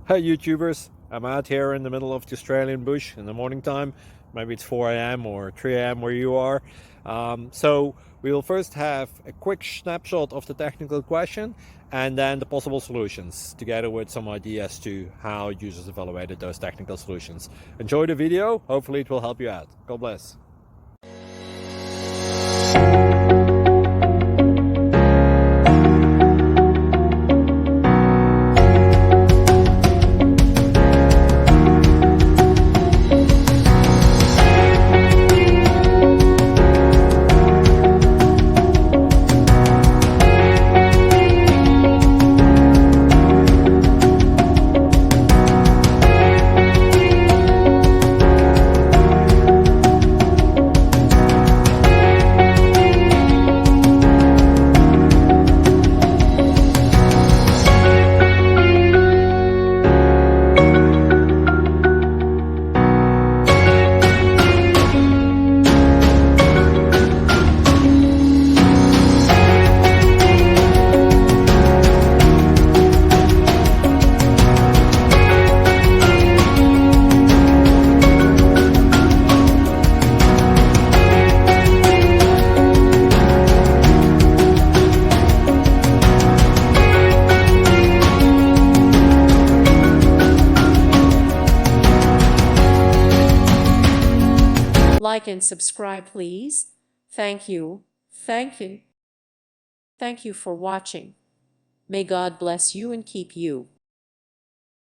Hey YouTubers, I'm out here in the middle of the Australian bush in the morning time. Maybe it's 4 a.m. or 3 a.m. where you are. So we will first have a quick snapshot of the technical question and then the possible solutions, together with some ideas to how users evaluated those technical solutions. Enjoy the video, hopefully it will help you out. God bless. Like and subscribe, please. Thank you. Thank you. Thank you for watching. May God bless you and keep you.